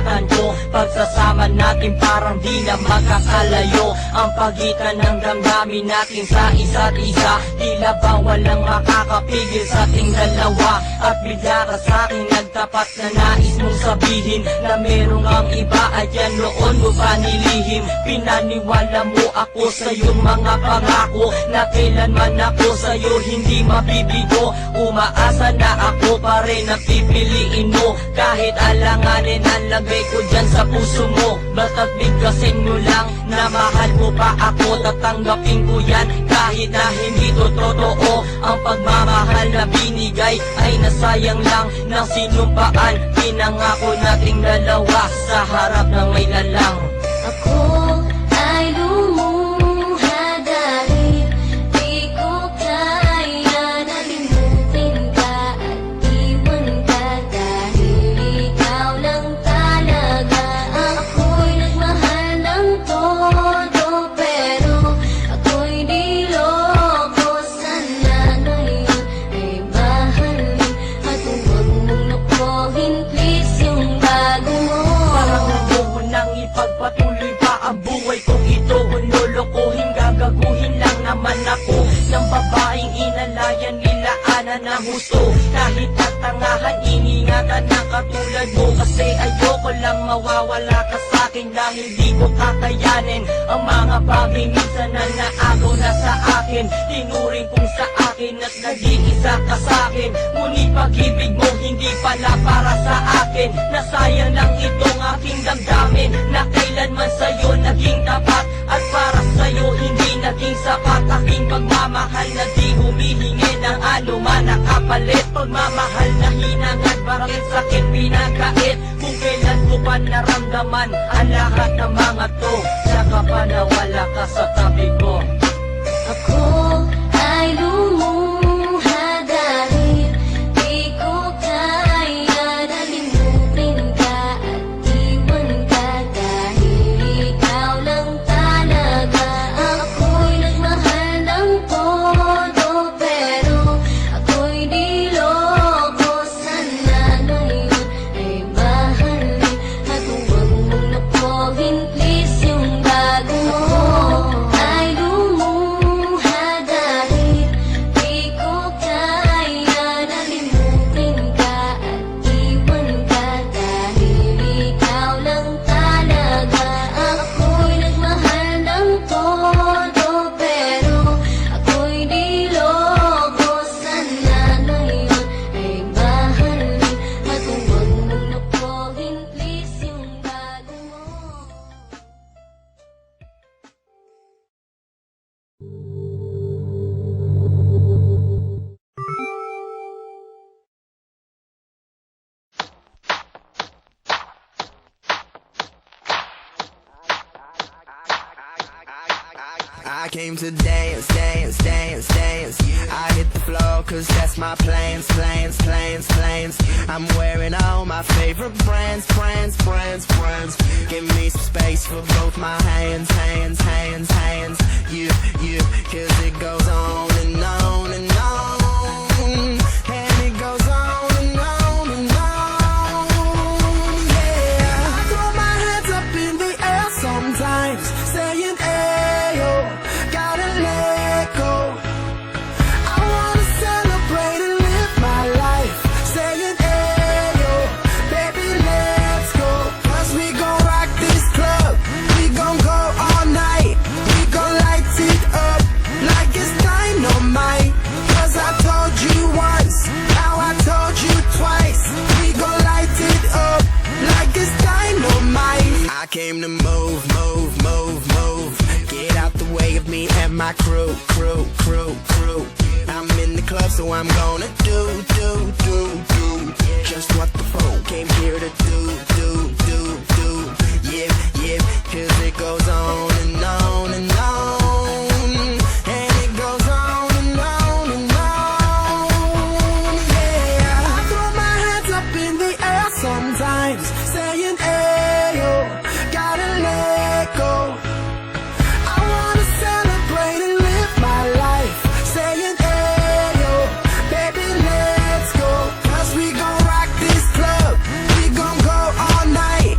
ingatan ko. Pagsasama natin parang di na magkakalayo ang pagitan ng damdamin natin sa isa't isa. Tila ba walang makakapigil sa ating dalawa. At bigla ka sa'kin nagtapat na nais mong sabihin na merong ang iba at yan noon mo pa nilihim. Pinaniwala mo ako sa iyong mga pangako na kailanman ako sa'yo hindi mabibigo. Umaasa na ako pa rin na pipiliin mo kahit alanganin ang lagay ko dyan sa puso mo. Basta't bigkasin mo lang na mahal mo pa ako. Tatanggapin ko yan kahit na hindi to totoo. Ang pagmamahal na binigay ay nasayang lang ng sinumpaan. Pinangako nating dalawa sa harap ng may lalang. Ako ay lumuha dahil di ko kaya na limutin ka at iwan ka dahil ikaw lang talaga. Ako'y nagmahal ng todo pero ako'y di loko. Sana ngayon ay mahalin at huwag mong nakuhin please yung bago mo. Parang gusto ko nang ipagpatuloy pa ang buhay kong ito. Kung lolokohin, gagaguhin lang naman ako ng babaeng inalayan nila ana ng husto. Kahit tatangahan, iningatan na katulad mo. Kasi ayoko lang mawawala ka sa'kin dahil di ko kakayanin ang mga bagay minsan na naagaw na sa akin. Tinuring kong sa akin at nag-iisa ka sa'kin. Ngunit pag-ibig mo hindi pala para sa akin. Nasayang lang itong aking damdamin na kailanman sa'yo naging tapat. At para sa'yo hindi naging sapat aking pagmamahal na di humihingi ng anuman na kapalit. Pagmamahal na hinangad, bakit sakit pinagkait? Kung kailan ko pa naramdaman ang lahat ng mga to, saka pa nawala ka sa tabi ko. Ako ay lumuha dahil di ko kaya na limutin ka at iwan ka dahil ikaw lang talaga. Ako'y nagmahal ng todo pero ako'y di loko. Sana ngayon ay mahalin at huwag mong nakuhin please yung bago mo. Ay lumuha dahil di ko kaya na limutin ka at iwan ka dahil ikaw lang talaga. Ako'y nagmahal ng todo pero ako'y di loko. Sana ngayon ay mahalin at huwag mong nakuhin please yung bago mo. I came to dance, dance, dance, dance. I hit the floor cause that's my plans, plans, plans, plans. I'm wearing all my favorite brands, brands, brands, brands. Give me some space for both my hands, hands, hands, hands. You, cause it goes on and on and on. And it goes on and on and on. Yeah, I throw my hands up in the air sometimes, saying ayo, gotta let go. I wanna celebrate and live my life, saying ayo, baby let's go. Cause we gon' rock this club, we gon' go all night. We gon' light it up like it's dynamite. Cause I told you once, now I told you twice. We gon' light it up like it's dynamite. I came to move, move, move, move. Get out the way of me and my crew, crew, crew, crew. I'm in the club so I'm gonna do just what the folk came here to do. Yeah, yeah, cause it goes on and on and on. And it goes on and on and on. Yeah, I throw my hands up in the air sometimes, saying ayo, gotta let go. I wanna celebrate and live my life, saying ayo, baby let's go. Cause we gon' rock this club, we gon' go all night.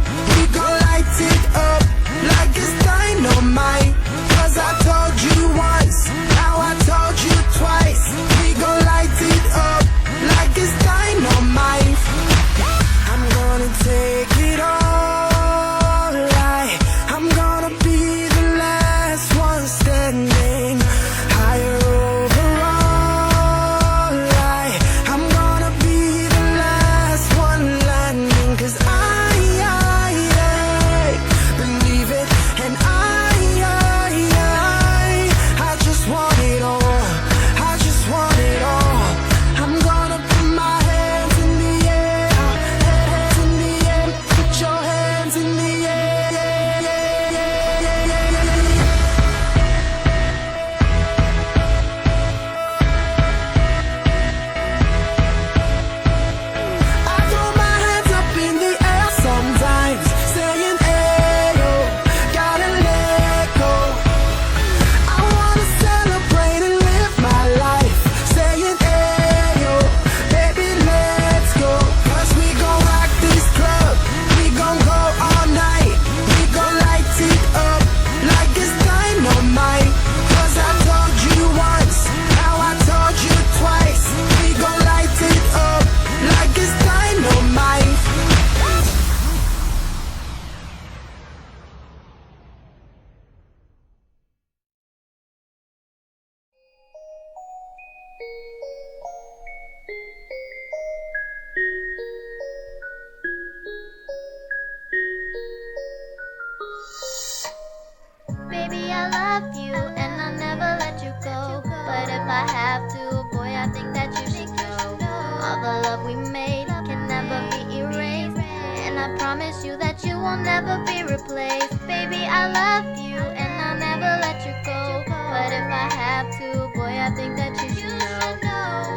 will never be replaced. Baby, I love you and I'll never let you go. But if I have to, boy, I think that you should know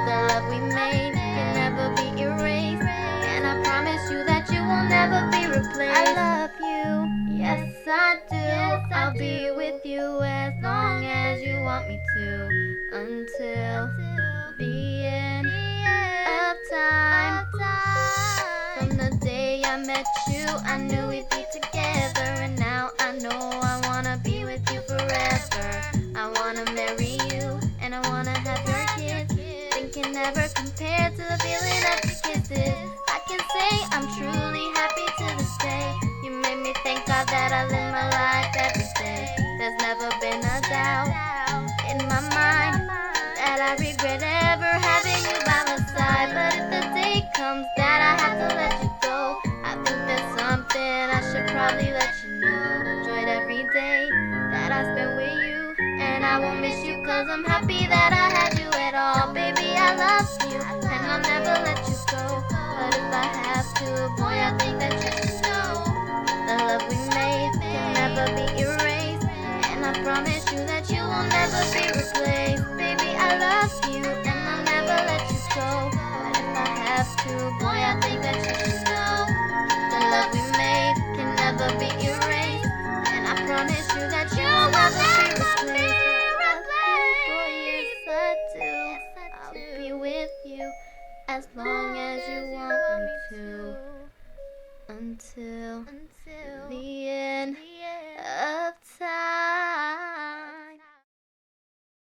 the love we made can never be erased. And I promise you that you will never be replaced. I love you, yes I do. I'll be with you as long as you want me to, until the end of time. From the day I met you, I knew we'd be together, and now I know I wanna be with you forever. I wanna marry you, and I wanna have your kids. Think can never compare to the feeling of your kisses. I can say I'm truly happy to this day. You made me thank God that I live my life every day. There's never been a doubt in my mind that I regret ever having you by my side. But if the day comes that I have to let you go, I think there's something I should probably let you know. Enjoyed every day that I spent with you, and I won't miss you cause I'm happy that I had you at all. Baby, I love you and I'll never let you go. But if I have to, boy, I think that you should know the love we made can never be erased. And I promise you that you will never be replaced. Baby, I love you and I'll never let you go. But if I have to, boy, I think that you should know the love we made can never be erased. And I promise you that you will never be replaced. Boy, yes I do. I'll be with you as long as you want me to, until